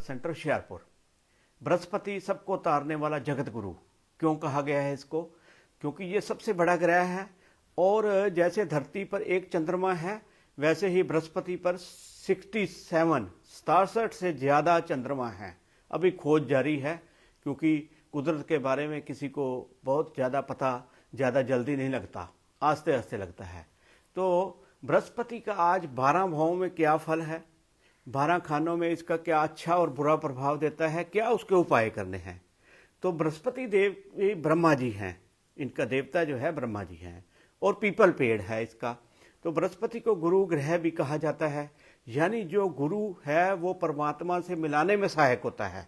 Centre Hoshiarpur. Brihaspati सबको तारने वाला जगत गुरु क्यों कहा गया है इसको? क्योंकि ये सबसे बड़ा ग्रह है और जैसे धरती पर एक चंद्रमा है वैसे ही बृहस्पति पर 67 से ज़्यादा चंद्रमा हैं। अभी खोज जारी है क्योंकि कुदरत के बारे में किसी को बहुत ज़्यादा पता ज़्यादा जल्दी नहीं लगता, आस्ते आस्ते लगता है। तो बृहस्पति का आज 12 भावों में क्या फल है, 12 खानों में इसका क्या अच्छा और बुरा प्रभाव देता है, क्या उसके उपाय करने हैं। तो बृहस्पति देव ये ब्रह्मा जी हैं, इनका देवता जो है ब्रह्मा जी हैं और पीपल पेड़ है इसका। तो बृहस्पति को गुरु ग्रह भी कहा जाता है, यानी जो गुरु है वो परमात्मा से मिलाने में सहायक होता है।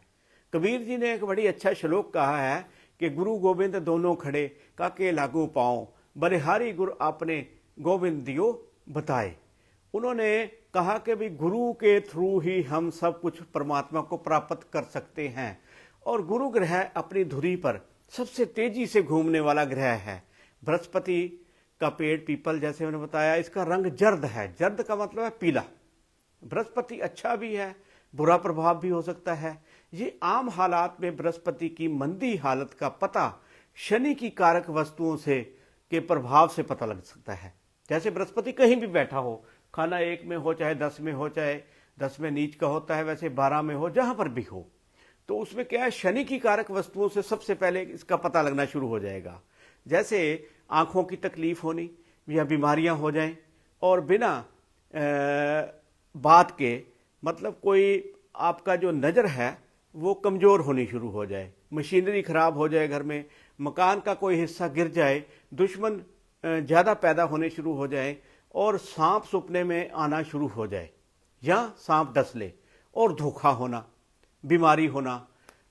कबीर जी ने एक बड़ी अच्छा श्लोक कहा है कि गुरु गोविंद दोनों खड़े काके लागू पाओ, बलिहारी गुरु आपने गोविंद दियो बताए। उन्होंने कहा कि भी गुरु के थ्रू ही हम सब कुछ परमात्मा को प्राप्त कर सकते हैं। और गुरु ग्रह अपनी धुरी पर सबसे तेजी से घूमने वाला ग्रह है। बृहस्पति का पेड़ पीपल, जैसे मैंने बताया, इसका रंग जर्द है। जर्द का मतलब है पीला। बृहस्पति अच्छा भी है, बुरा प्रभाव भी हो सकता है। ये आम हालात में बृहस्पति की मंदी हालत का पता शनि की कारक वस्तुओं से के प्रभाव से पता लग सकता है। जैसे बृहस्पति कहीं भी बैठा हो, खाना 1 में हो चाहे 10 में हो, चाहे 10 में नीच का होता है, वैसे 12 में हो, जहां पर भी हो, तो उसमें क्या है, शनि की कारक वस्तुओं से सबसे पहले इसका पता लगना शुरू हो जाएगा। जैसे आंखों की तकलीफ होनी या बीमारियां हो जाएं और बिना बात के, मतलब कोई आपका जो नज़र है वो कमज़ोर होनी शुरू हो जाए, मशीनरी ख़राब हो जाए, घर में मकान का कोई हिस्सा गिर जाए, दुश्मन ज़्यादा पैदा होने शुरू हो जाए और सांप सपने में आना शुरू हो जाए या सांप डस ले, और धोखा होना, बीमारी होना।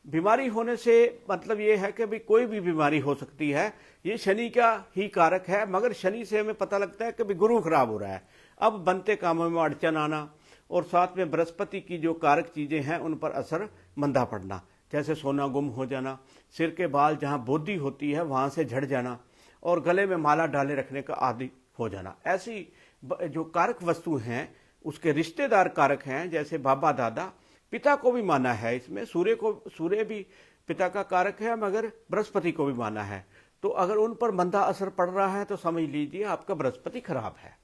बीमारी होने से मतलब ये है कि भाई कोई भी बीमारी हो सकती है, ये शनि का ही कारक है, मगर शनि से हमें पता लगता है कि भाई गुरु खराब हो रहा है। अब बनते कामों में अड़चन आना और साथ में बृहस्पति की जो कारक चीज़ें हैं उन पर असर मंदा पड़ना, जैसे सोना गुम हो जाना, सिर के बाल जहाँ बोधी होती है वहाँ से झड़ जाना और गले में माला डाले रखने का आदि हो जाना। ऐसी जो कारक वस्तु हैं उसके रिश्तेदार कारक हैं, जैसे बाबा दादा, पिता को भी माना है इसमें, सूर्य भी पिता का कारक है, मगर बृहस्पति को भी माना है। तो अगर उन पर मंदा असर पड़ रहा है तो समझ लीजिए आपका बृहस्पति खराब है।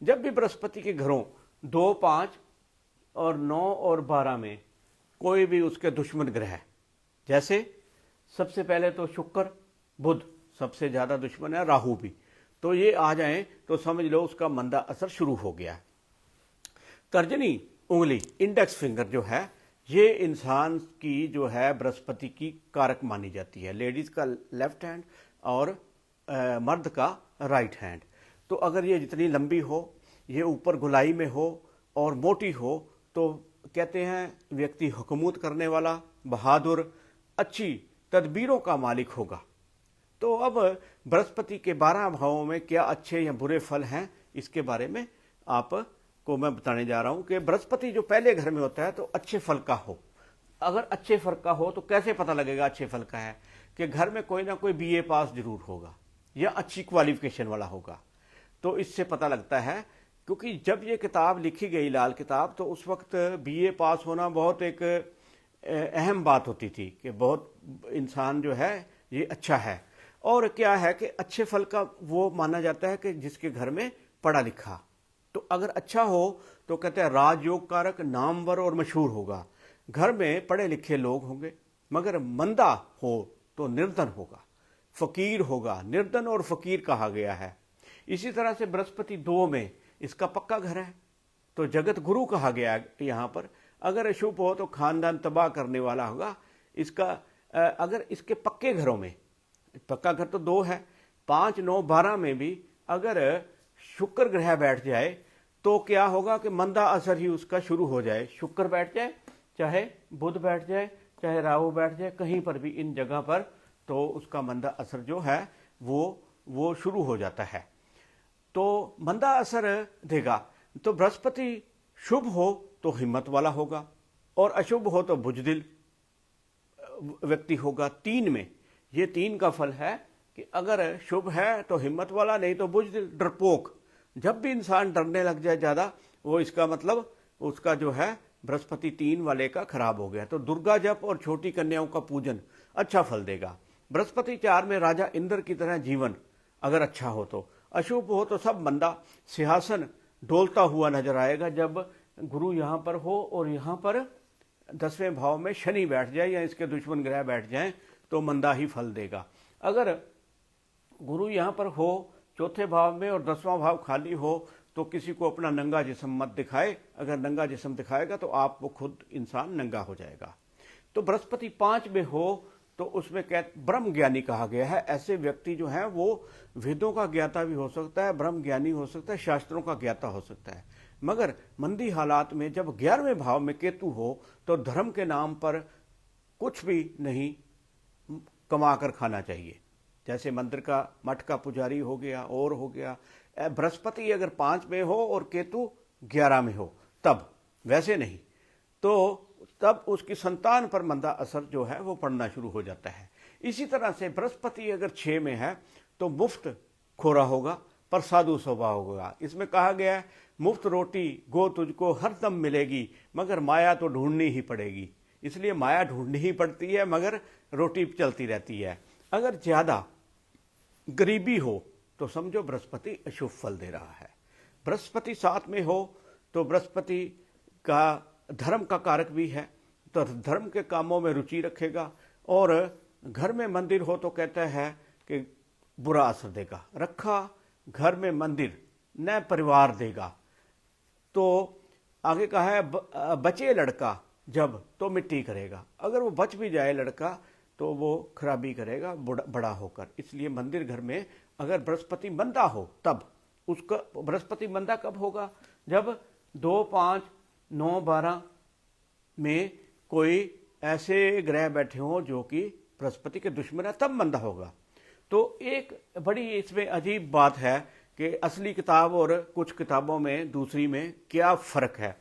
जब भी बृहस्पति के घरों 2, 5 और 9 और 12 में कोई भी उसके दुश्मन ग्रह, जैसे सबसे पहले तो शुक्र, बुध सबसे ज्यादा दुश्मन है, राहु भी, तो ये आ जाएं तो समझ लो उसका मंदा असर शुरू हो गया। तर्जनी उंगली, इंडेक्स फिंगर जो है, ये इंसान की जो है बृहस्पति की कारक मानी जाती है। लेडीज का लेफ्ट हैंड और मर्द का राइट हैंड। तो अगर ये जितनी लंबी हो, ये ऊपर गुलाई में हो और मोटी हो, तो कहते हैं व्यक्ति हुकूमत करने वाला, बहादुर, अच्छी तदबीरों का मालिक होगा। तो अब बृहस्पति के 12 भावों में क्या अच्छे या बुरे फल हैं, इसके बारे में आपको मैं बताने जा रहा हूं कि बृहस्पति जो पहले घर में होता है तो अच्छे फल का हो। अगर अच्छे फल का हो तो कैसे पता लगेगा अच्छे फल का है? कि घर में कोई ना कोई BA पास जरूर होगा या अच्छी क्वालिफिकेशन वाला होगा। तो इससे पता लगता है, क्योंकि जब ये किताब लिखी गई, लाल किताब, तो उस वक्त BA पास होना बहुत एक अहम बात होती थी कि बहुत इंसान जो है ये अच्छा है। और क्या है कि अच्छे फल का वो माना जाता है कि जिसके घर में पढ़ा लिखा, तो अगर अच्छा हो तो कहते हैं राजयोग कारक, नामवर और मशहूर होगा। घर में पढ़े लिखे लोग होंगे, मगर मंदा हो तो निर्धन होगा, फकीर होगा। निर्धन और फकीर कहा गया है। इसी तरह से बृहस्पति 2 में इसका पक्का घर है तो जगत गुरु कहा गया है यहाँ पर। अगर अशुभ हो तो खानदान तबाह करने वाला होगा इसका। अगर इसके पक्के घरों में, पक्का घर तो 2 है, 5, 9, 12 में भी अगर शुक्र ग्रह बैठ जाए तो क्या होगा कि मंदा असर ही उसका शुरू हो जाए। शुक्र बैठ जाए, चाहे बुध बैठ जाए, चाहे राहु बैठ जाए, कहीं पर भी इन जगह पर, तो उसका मंदा असर जो है वो शुरू हो जाता है। तो मंदा असर देगा। तो बृहस्पति शुभ हो तो हिम्मत वाला होगा और अशुभ हो तो बुजदिल व्यक्ति होगा। 3 में, ये 3 का फल है कि अगर शुभ है तो हिम्मत वाला, नहीं तो बुजदिल, डरपोक। जब भी इंसान डरने लग जाए ज़्यादा, वो इसका मतलब उसका जो है बृहस्पति 3 वाले का खराब हो गया। तो दुर्गा जप और छोटी कन्याओं का पूजन अच्छा फल देगा। बृहस्पति 4 में राजा इंद्र की तरह जीवन अगर अच्छा हो तो, अशुभ हो तो सब मंदा, सिंहासन डोलता हुआ नजर आएगा जब गुरु यहाँ पर हो और यहाँ पर 10वें भाव में शनि बैठ जाए या इसके दुश्मन ग्रह बैठ जाएं तो मंदा ही फल देगा। अगर गुरु यहाँ पर हो चौथे भाव में और 10वां भाव खाली हो तो किसी को अपना नंगा जिस्म मत दिखाए। अगर नंगा जिस्म दिखाएगा तो आप वो खुद इंसान नंगा हो जाएगा। तो बृहस्पति 5 में हो तो उसमें ब्रह्म ज्ञानी कहा गया है। ऐसे व्यक्ति जो है वो वेदों का ज्ञाता भी हो सकता है, ब्रह्म ज्ञानी हो सकता है, शास्त्रों का ज्ञाता हो सकता है। मगर मंदी हालात में जब 11वें भाव में केतु हो तो धर्म के नाम पर कुछ भी नहीं कमा कर खाना चाहिए। जैसे मंदिर का मठ का पुजारी हो गया और हो गया। बृहस्पति अगर 5 में हो और केतु 11 में हो तब, वैसे नहीं तो तब उसकी संतान पर मंदा असर जो है वो पड़ना शुरू हो जाता है। इसी तरह से बृहस्पति अगर 6 में है तो मुफ्त खोरा होगा पर साधु स्वभाव होगा। इसमें कहा गया है मुफ्त रोटी गो तुझको हर दम मिलेगी मगर माया तो ढूंढनी ही पड़ेगी। इसलिए माया ढूंढनी ही पड़ती है मगर रोटी चलती रहती है। अगर ज्यादा गरीबी हो तो समझो बृहस्पति अशुभ फल दे रहा है। बृहस्पति 7 में हो तो बृहस्पति का धर्म का कारक भी है, तो धर्म के कामों में रुचि रखेगा। और घर में मंदिर हो तो कहता है कि बुरा असर देगा। रखा घर में मंदिर न परिवार देगा। तो आगे कहा है बचे लड़का जब तो मिट्टी करेगा। अगर वो बच भी जाए लड़का तो वो खराबी करेगा बड़ा होकर। इसलिए मंदिर घर में अगर बृहस्पति मंदा हो तब, उसका बृहस्पति मंदा कब होगा? जब 2, 5, 9, 12 में कोई ऐसे ग्रह बैठे हों जो कि बृहस्पति के दुश्मन है, तब मंदा होगा। तो एक बड़ी इसमें अजीब बात है कि असली किताब और कुछ किताबों में दूसरी में क्या फर्क है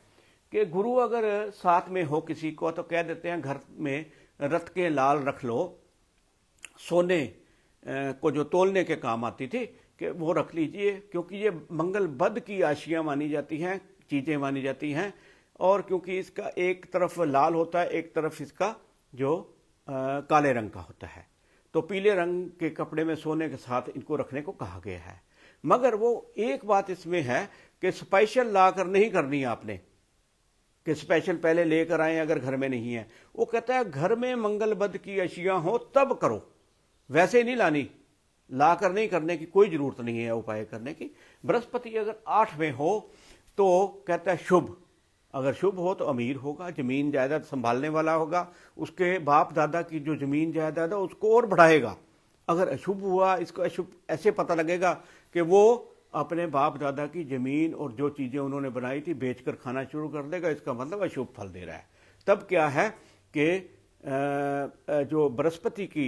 कि गुरु अगर 7 में हो किसी को तो कह देते हैं घर में रत के लाल रख लो, सोने को जो तोलने के काम आती थी कि वो रख लीजिए, क्योंकि ये मंगल बद की आशियां मानी जाती हैं, चीजें मानी जाती हैं। और क्योंकि इसका एक तरफ लाल होता है, एक तरफ इसका जो काले रंग का होता है, तो पीले रंग के कपड़े में सोने के साथ इनको रखने को कहा गया है। मगर वो एक बात इसमें है कि स्पेशल ला कर नहीं करनी आपने कि स्पेशल पहले लेकर आए अगर घर में नहीं है। वो कहता है घर में मंगल बद की अशियां हो तब करो, वैसे नहीं लानी, ला कर नहीं करने की कोई जरूरत नहीं है उपाय करने की। बृहस्पति अगर 8 में हो तो कहता है शुभ। अगर शुभ हो तो अमीर होगा, जमीन जायदाद संभालने वाला होगा, उसके बाप दादा की जो जमीन जायदाद है उसको और बढ़ाएगा। अगर अशुभ हुआ, इसको अशुभ ऐसे पता लगेगा कि वो अपने बाप दादा की जमीन और जो चीजें उन्होंने बनाई थी बेचकर खाना शुरू कर देगा, इसका मतलब अशुभ फल दे रहा है। तब क्या है कि जो बृहस्पति की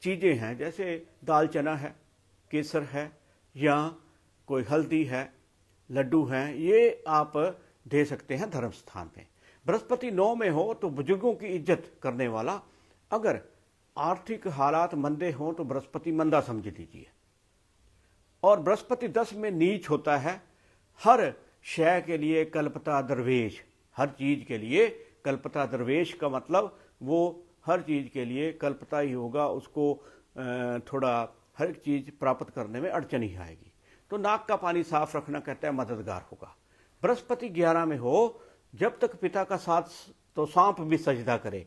चीजें हैं जैसे दाल चना है, केसर है या कोई हल्दी है, लड्डू हैं, ये आप दे सकते हैं धर्म स्थान में। बृहस्पति 9 में हो तो बुजुर्गों की इज्जत करने वाला। अगर आर्थिक हालात मंदे हों तो बृहस्पति मंदा समझ लीजिए। और बृहस्पति 10 में नीच होता है। हर शय के लिए कल्पता दरवेश, हर चीज के लिए कल्पता दरवेश का मतलब वो हर चीज के लिए कल्पता ही होगा, उसको थोड़ा हर चीज प्राप्त करने में अड़चन ही आएगी। तो नाक का पानी साफ रखना कहता है मददगार होगा। बृहस्पति 11 में हो, जब तक पिता का साथ तो सांप भी सजदा करे,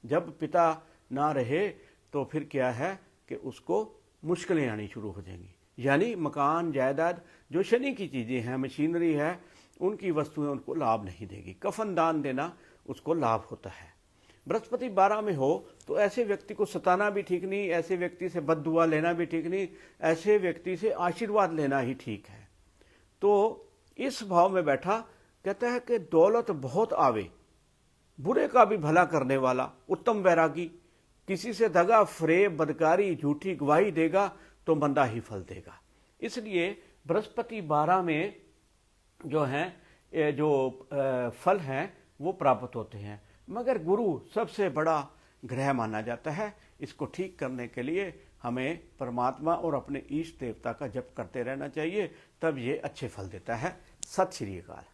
जब पिता ना रहे तो फिर क्या है कि उसको मुश्किलें आनी शुरू हो जाएंगी। यानी मकान जायदाद जो शनि की चीजें हैं, मशीनरी है, उनकी वस्तुएं उनको लाभ नहीं देगी। कफन दान देना उसको लाभ होता है। बृहस्पति 12 में हो तो ऐसे व्यक्ति को सताना भी ठीक नहीं, ऐसे व्यक्ति से बद्दुआ लेना भी ठीक नहीं, ऐसे व्यक्ति से आशीर्वाद लेना ही ठीक है। तो इस भाव में बैठा कहता है कि दौलत बहुत आवे, बुरे का भी भला करने वाला, उत्तम वैरागी, किसी से दगा फरेब बदकारी झूठी गवाही देगा तो मंदा ही फल देगा। इसलिए बृहस्पति 12 में जो हैं जो फल हैं वो प्राप्त होते हैं। मगर गुरु सबसे बड़ा ग्रह माना जाता है। इसको ठीक करने के लिए हमें परमात्मा और अपने ईष्ट देवता का जप करते रहना चाहिए, तब ये अच्छे फल देता है। सत श्री अकाल।